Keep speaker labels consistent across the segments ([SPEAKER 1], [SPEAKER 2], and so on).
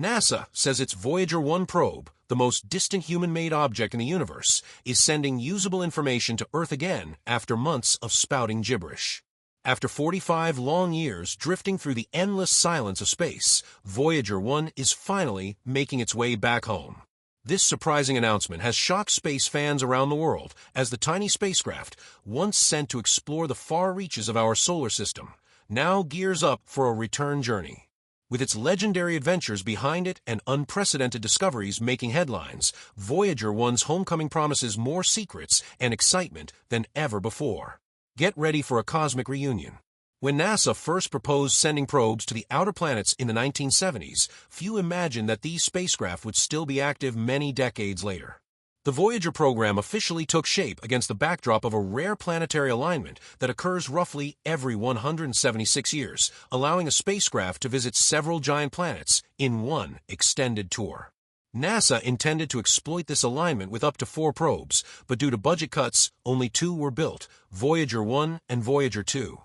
[SPEAKER 1] NASA says its Voyager 1 probe, the most distant human-made object in the universe, is sending usable information to Earth again after months of spouting gibberish. After 45 long years drifting through the endless silence of space, Voyager 1 is finally making its way back home. This surprising announcement has shocked space fans around the world, as the tiny spacecraft, once sent to explore the far reaches of our solar system, now gears up for a return journey. With its legendary adventures behind it and unprecedented discoveries making headlines, Voyager 1's homecoming promises more secrets and excitement than ever before. Get ready for a cosmic reunion. When NASA first proposed sending probes to the outer planets in the 1970s, few imagined that these spacecraft would still be active many decades later. The Voyager program officially took shape against the backdrop of a rare planetary alignment that occurs roughly every 176 years, allowing a spacecraft to visit several giant planets in one extended tour. NASA intended to exploit this alignment with up to 4 probes, but due to budget cuts, only 2 were built, Voyager 1 and Voyager 2.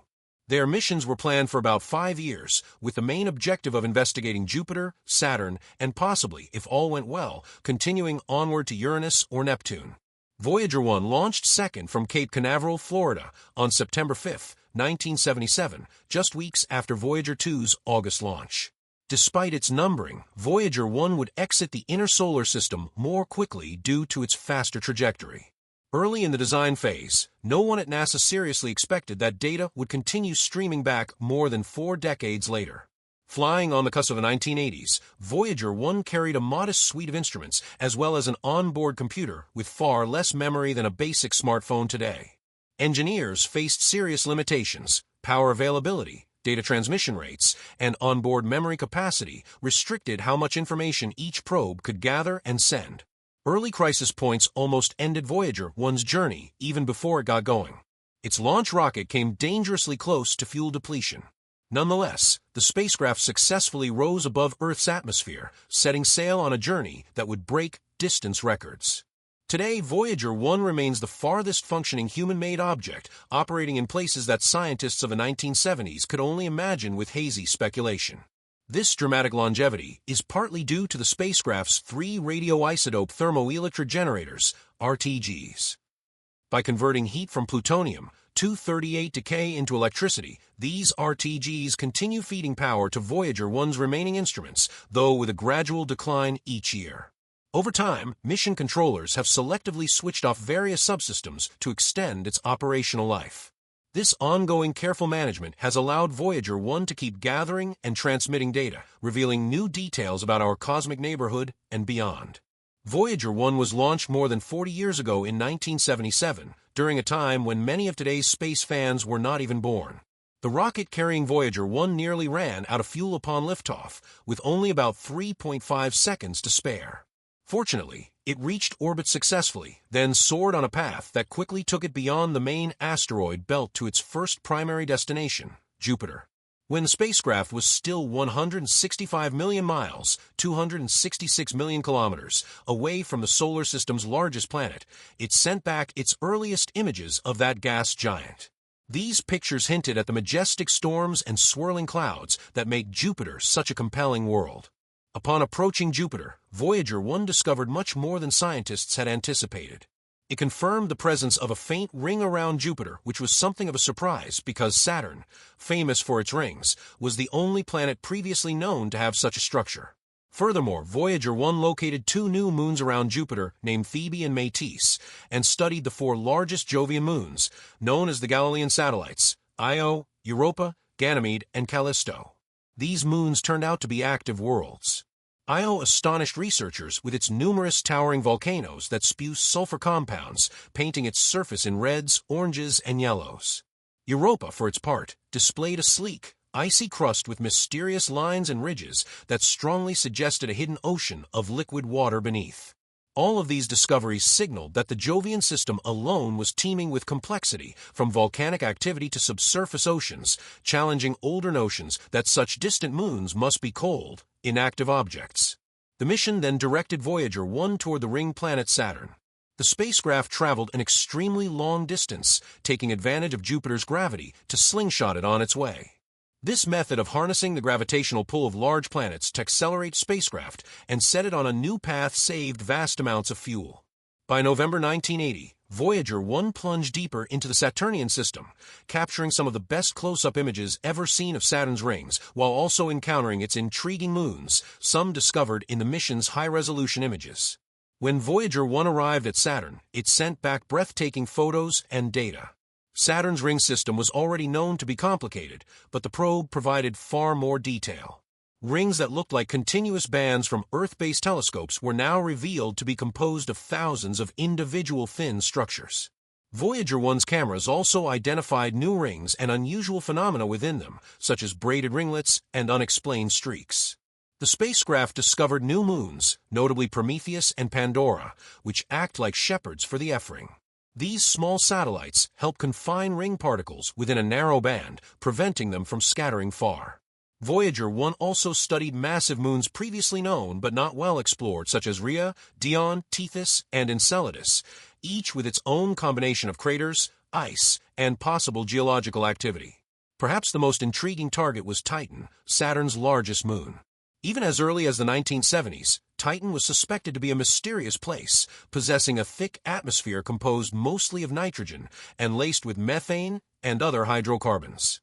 [SPEAKER 1] Their missions were planned for about 5 years, with the main objective of investigating Jupiter, Saturn, and possibly, if all went well, continuing onward to Uranus or Neptune. Voyager 1 launched second from Cape Canaveral, Florida, on September 5, 1977, just weeks after Voyager 2's August launch. Despite its numbering, Voyager 1 would exit the inner solar system more quickly due to its faster trajectory. Early in the design phase, no one at NASA seriously expected that data would continue streaming back more than 4 decades later. Flying on the cusp of the 1980s, Voyager 1 carried a modest suite of instruments as well as an onboard computer with far less memory than a basic smartphone today. Engineers faced serious limitations: power availability, data transmission rates, and onboard memory capacity restricted how much information each probe could gather and send. Early crisis points almost ended Voyager 1's journey even before it got going. Its launch rocket came dangerously close to fuel depletion. Nonetheless, the spacecraft successfully rose above Earth's atmosphere, setting sail on a journey that would break distance records. Today, Voyager 1 remains the farthest functioning human-made object, operating in places that scientists of the 1970s could only imagine with hazy speculation. This dramatic longevity is partly due to the spacecraft's 3 radioisotope thermoelectric generators, RTGs. By converting heat from plutonium-238 decay into electricity, these RTGs continue feeding power to Voyager 1's remaining instruments, though with a gradual decline each year. Over time, mission controllers have selectively switched off various subsystems to extend its operational life. This ongoing careful management has allowed Voyager 1 to keep gathering and transmitting data, revealing new details about our cosmic neighborhood and beyond. Voyager 1 was launched more than 40 years ago in 1977, during a time when many of today's space fans were not even born. The rocket carrying Voyager 1 nearly ran out of fuel upon liftoff, with only about 3.5 seconds to spare. Fortunately, it reached orbit successfully, then soared on a path that quickly took it beyond the main asteroid belt to its first primary destination, Jupiter. When the spacecraft was still 165 million miles, 266 million kilometers, away from the solar system's largest planet, it sent back its earliest images of that gas giant. These pictures hinted at the majestic storms and swirling clouds that make Jupiter such a compelling world. Upon approaching Jupiter, Voyager 1 discovered much more than scientists had anticipated. It confirmed the presence of a faint ring around Jupiter, which was something of a surprise because Saturn, famous for its rings, was the only planet previously known to have such a structure. Furthermore, Voyager 1 located 2 new moons around Jupiter named Phoebe and Métis, and studied the 4 largest Jovian moons, known as the Galilean satellites, Io, Europa, Ganymede, and Callisto. These moons turned out to be active worlds. Io astonished researchers with its numerous towering volcanoes that spew sulfur compounds, painting its surface in reds, oranges, and yellows. Europa, for its part, displayed a sleek, icy crust with mysterious lines and ridges that strongly suggested a hidden ocean of liquid water beneath. All of these discoveries signaled that the Jovian system alone was teeming with complexity, from volcanic activity to subsurface oceans, challenging older notions that such distant moons must be cold, inactive objects. The mission then directed Voyager 1 toward the ring planet Saturn. The spacecraft traveled an extremely long distance, taking advantage of Jupiter's gravity to slingshot it on its way. This method of harnessing the gravitational pull of large planets to accelerate spacecraft and set it on a new path saved vast amounts of fuel. By November 1980, Voyager 1 plunged deeper into the Saturnian system, capturing some of the best close-up images ever seen of Saturn's rings, while also encountering its intriguing moons, some discovered in the mission's high-resolution images. When Voyager 1 arrived at Saturn, it sent back breathtaking photos and data. Saturn's ring system was already known to be complicated, but the probe provided far more detail. Rings that looked like continuous bands from Earth-based telescopes were now revealed to be composed of thousands of individual thin structures. Voyager 1's cameras also identified new rings and unusual phenomena within them, such as braided ringlets and unexplained streaks. The spacecraft discovered new moons, notably Prometheus and Pandora, which act like shepherds for the F-ring. These small satellites help confine ring particles within a narrow band, preventing them from scattering far. Voyager 1 also studied massive moons previously known but not well explored, such as Rhea, Dione, Tethys, and Enceladus, each with its own combination of craters, ice, and possible geological activity. Perhaps the most intriguing target was Titan, Saturn's largest moon. Even as early as the 1970s, Titan was suspected to be a mysterious place, possessing a thick atmosphere composed mostly of nitrogen and laced with methane and other hydrocarbons.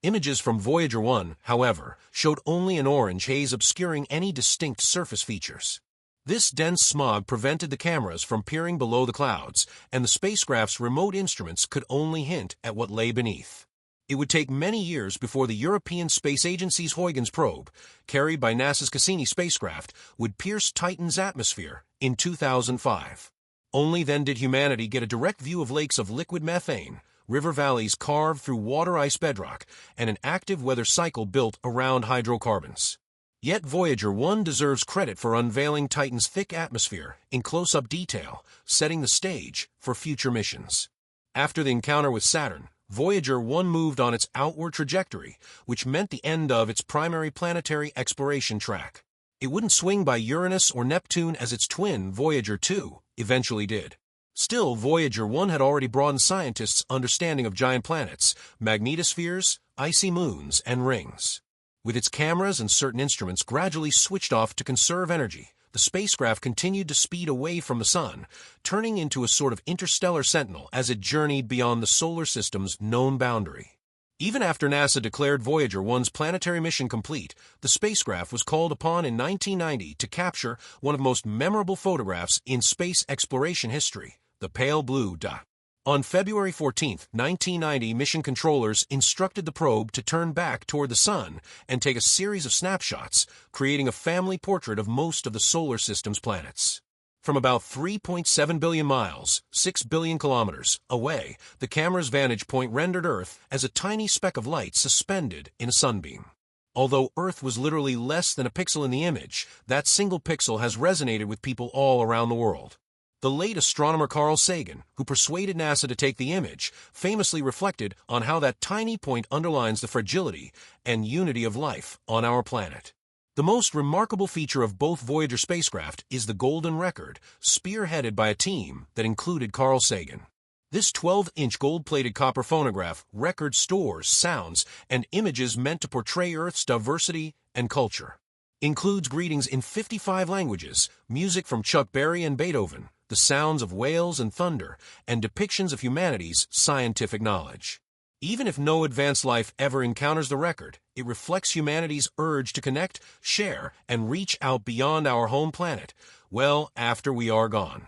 [SPEAKER 1] Images from Voyager 1, however, showed only an orange haze obscuring any distinct surface features. This dense smog prevented the cameras from peering below the clouds, and the spacecraft's remote instruments could only hint at what lay beneath. It would take many years before the European Space Agency's Huygens probe, carried by NASA's Cassini spacecraft, would pierce Titan's atmosphere in 2005. Only then did humanity get a direct view of lakes of liquid methane, river valleys carved through water-ice bedrock, and an active weather cycle built around hydrocarbons. Yet Voyager 1 deserves credit for unveiling Titan's thick atmosphere in close-up detail, setting the stage for future missions. After the encounter with Saturn, Voyager 1 moved on its outward trajectory, which meant the end of its primary planetary exploration track. It wouldn't swing by Uranus or Neptune as its twin, Voyager 2, eventually did. Still, Voyager 1 had already broadened scientists' understanding of giant planets, magnetospheres, icy moons, and rings. With its cameras and certain instruments gradually switched off to conserve energy, the spacecraft continued to speed away from the Sun, turning into a sort of interstellar sentinel as it journeyed beyond the solar system's known boundary. Even after NASA declared Voyager 1's planetary mission complete, the spacecraft was called upon in 1990 to capture one of the most memorable photographs in space exploration history, the pale blue dot. On February 14, 1990, mission controllers instructed the probe to turn back toward the Sun and take a series of snapshots, creating a family portrait of most of the solar system's planets. From about 3.7 billion miles, 6 billion kilometers, away, the camera's vantage point rendered Earth as a tiny speck of light suspended in a sunbeam. Although Earth was literally less than a pixel in the image, that single pixel has resonated with people all around the world. The late astronomer Carl Sagan, who persuaded NASA to take the image, famously reflected on how that tiny point underlines the fragility and unity of life on our planet. The most remarkable feature of both Voyager spacecraft is the Golden Record, spearheaded by a team that included Carl Sagan. This 12-inch gold-plated copper phonograph record stores sounds and images meant to portray Earth's diversity and culture. Includes greetings in 55 languages, music from Chuck Berry and Beethoven, the sounds of whales and thunder, and depictions of humanity's scientific knowledge. Even if no advanced life ever encounters the record, it reflects humanity's urge to connect, share, and reach out beyond our home planet, well after we are gone.